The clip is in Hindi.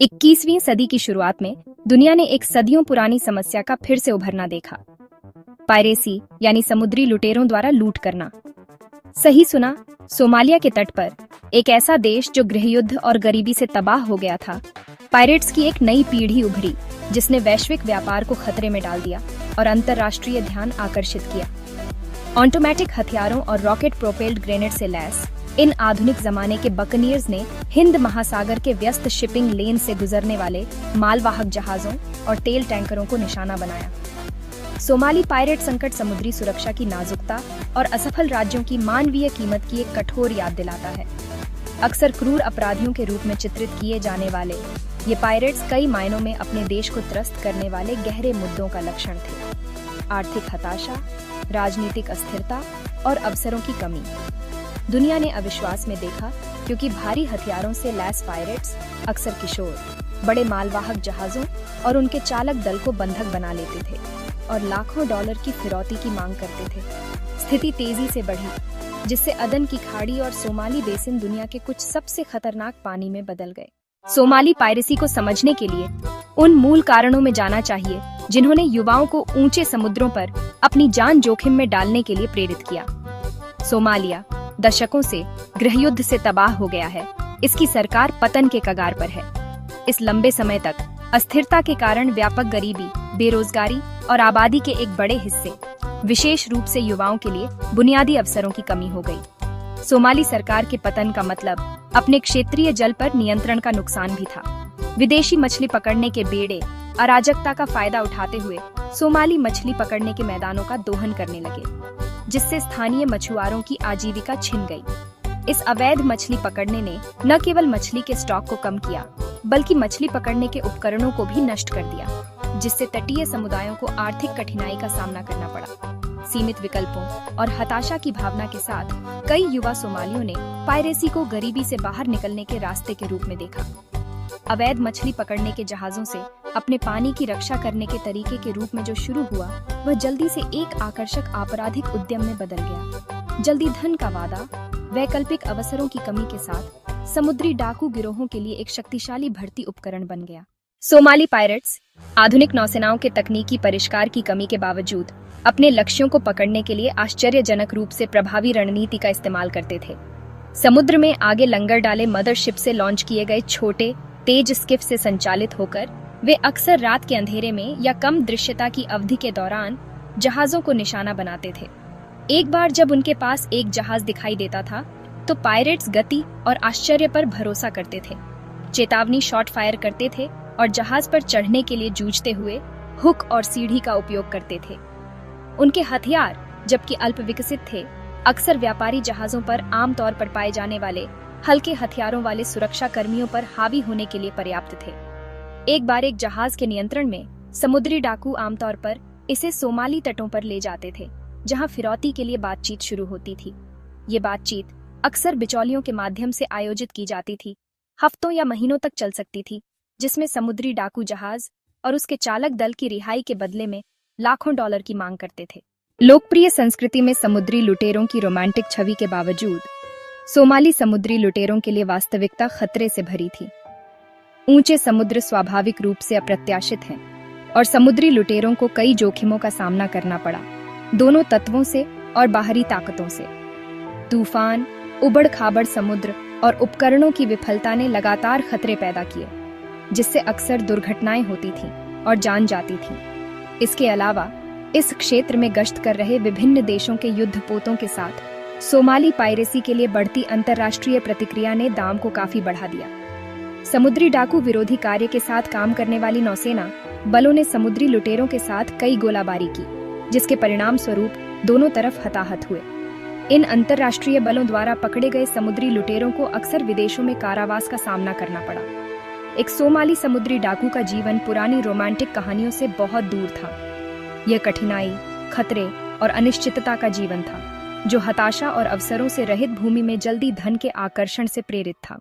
21वीं सदी की शुरुआत में दुनिया ने एक सदियों पुरानी समस्या का फिर से उभरना देखा। पायरेसी यानी समुद्री लुटेरों द्वारा लूट करना। सही सुना, सोमालिया के तट पर एक ऐसा देश जो गृहयुद्ध और गरीबी से तबाह हो गया था। पायरेट्स की एक नई पीढ़ी उभरी जिसने वैश्विक व्यापार को खतरे में डाल दिया और अंतर्राष्ट्रीय ध्यान आकर्षित किया। ऑटोमेटिक हथियारों और रॉकेट प्रोपेल्ड ग्रेनेड से लैस इन आधुनिक जमाने के बकनियर्स ने हिंद महासागर के व्यस्त शिपिंग लेन से गुजरने वाले मालवाहक जहाजों और तेल टैंकरों को निशाना बनाया। सोमाली पायरेट संकट समुद्री सुरक्षा की नाजुकता और असफल राज्यों की मानवीय कीमत की एक कठोर याद दिलाता है। अक्सर क्रूर अपराधियों के रूप में चित्रित किए जाने वाले ये पायरेट्स कई मायनों में अपने देश को त्रस्त करने वाले गहरे मुद्दों का लक्षण थे। आर्थिक हताशा, राजनीतिक अस्थिरता और अवसरों की कमी। दुनिया ने अविश्वास में देखा क्योंकि भारी हथियारों से लैस पायरेट्स अक्सर किशोर, बड़े मालवाहक जहाजों और उनके चालक दल को बंधक बना लेते थे और लाखों डॉलर की फिरौती की मांग करते थे। स्थिति तेजी से बढ़ी जिससे अदन की खाड़ी और सोमाली बेसिन दुनिया के कुछ सबसे खतरनाक पानी में बदल गए। सोमाली पायरेसी को समझने के लिए उन मूल कारणों में जाना चाहिए जिन्होंने युवाओं को ऊंचे समुद्रों पर अपनी जान जोखिम में डालने के लिए प्रेरित किया। सोमालिया दशकों से गृहयुद्ध से तबाह हो गया है। इसकी सरकार पतन के कगार पर है। इस लंबे समय तक अस्थिरता के कारण व्यापक गरीबी, बेरोजगारी और आबादी के एक बड़े हिस्से, विशेष रूप से युवाओं के लिए बुनियादी अवसरों की कमी हो गई। सोमाली सरकार के पतन का मतलब अपने क्षेत्रीय जल पर नियंत्रण का नुकसान भी था। विदेशी मछली पकड़ने के बेड़े अराजकता का फायदा उठाते हुए सोमाली मछली पकड़ने के मैदानों का दोहन करने लगे, जिससे स्थानीय मछुआरों की आजीविका छिन गई। इस अवैध मछली पकड़ने ने न केवल मछली के स्टॉक को कम किया, बल्कि मछली पकड़ने के उपकरणों को भी नष्ट कर दिया, जिससे तटीय समुदायों को आर्थिक कठिनाई का सामना करना पड़ा। सीमित विकल्पों और हताशा की भावना के साथ कई युवा सोमालियों ने पायरेसी को गरीबी से बाहर निकलने के रास्ते के रूप में देखा। अवैध मछली पकड़ने के जहाजों से अपने पानी की रक्षा करने के तरीके के रूप में जो शुरू हुआ, वह जल्दी से एक आकर्षक आपराधिक उद्यम में बदल गया। जल्दी धन का वादा, वैकल्पिक अवसरों की कमी के साथ समुद्री डाकू गिरोहों के लिए एक शक्तिशाली भर्ती उपकरण बन गया। सोमाली पायरेट्स आधुनिक नौसेनाओं के तकनीकी परिष्कार की कमी के बावजूद अपने लक्ष्यों को पकड़ने के लिए आश्चर्यजनक रूप से प्रभावी रणनीति का इस्तेमाल करते थे। समुद्र में आगे लंगर डाले मदरशिप से लॉन्च किए गए छोटे तेज स्किफ से संचालित होकर वे अक्सर रात के अंधेरे में या कम दृश्यता की अवधि के दौरान जहाजों को निशाना बनाते थे। एक बार जब उनके पास एक जहाज दिखाई देता था तो पायरेट्स गति और आश्चर्य पर भरोसा करते थे, चेतावनी शॉट फायर करते थे और जहाज पर चढ़ने के लिए जूझते हुए हुक और सीढ़ी का उपयोग करते थे। उनके हथियार, जबकि अल्प विकसित थे, अक्सर व्यापारी जहाजों पर आमतौर पर पाए जाने वाले हल्के हथियारों वाले सुरक्षा कर्मियों पर हावी होने के लिए पर्याप्त थे। एक बार एक जहाज के नियंत्रण में समुद्री डाकू आमतौर पर इसे सोमाली तटों पर ले जाते थे, जहां फिरौती के लिए बातचीत शुरू होती थी। ये बातचीत अक्सर बिचौलियों के माध्यम से आयोजित की जाती थी, हफ्तों या महीनों तक चल सकती थी, जिसमें समुद्री डाकू जहाज और उसके चालक दल की रिहाई के बदले में लाखों डॉलर की मांग करते थे। लोकप्रिय संस्कृति में समुद्री लुटेरों की रोमांटिक छवि के बावजूद सोमाली समुद्री लुटेरों के लिए वास्तविकता खतरे से भरी थी। ऊंचे समुद्र स्वाभाविक रूप से अप्रत्याशित हैं और समुद्री लुटेरों को कई जोखिमों का सामना करना पड़ा, दोनों तत्वों से और बाहरी ताकतों से। तूफान, उबड़-खाबड़ समुद्र और उपकरणों की विफलता ने लगातार खतरे पैदा किए, जिससे अक्सर दुर्घटनाएं होती थीं और जान जाती थीं। इसके अलावा इस क्षेत्र में गश्त कर रहे विभिन्न देशों के युद्धपोतों के साथ सोमाली पायरेसी के लिए बढ़ती अंतर्राष्ट्रीय प्रतिक्रिया ने दाम को काफी बढ़ा दिया। समुद्री डाकू विरोधी कार्य के साथ काम करने वाली नौसेना बलों ने समुद्री लुटेरों के साथ कई गोलाबारी की, जिसके परिणाम स्वरूप दोनों तरफ हताहत हुए। इन अंतर्राष्ट्रीय बलों द्वारा पकड़े गए समुद्री लुटेरों को अक्सर विदेशों में कारावास का सामना करना पड़ा। एक सोमाली समुद्री डाकू का जीवन पुरानी रोमांटिक कहानियों से बहुत दूर था। यह कठिनाई, खतरे और अनिश्चितता का जीवन था, जो हताशा और अवसरों से रहित भूमि में जल्दी धन के आकर्षण से प्रेरित था।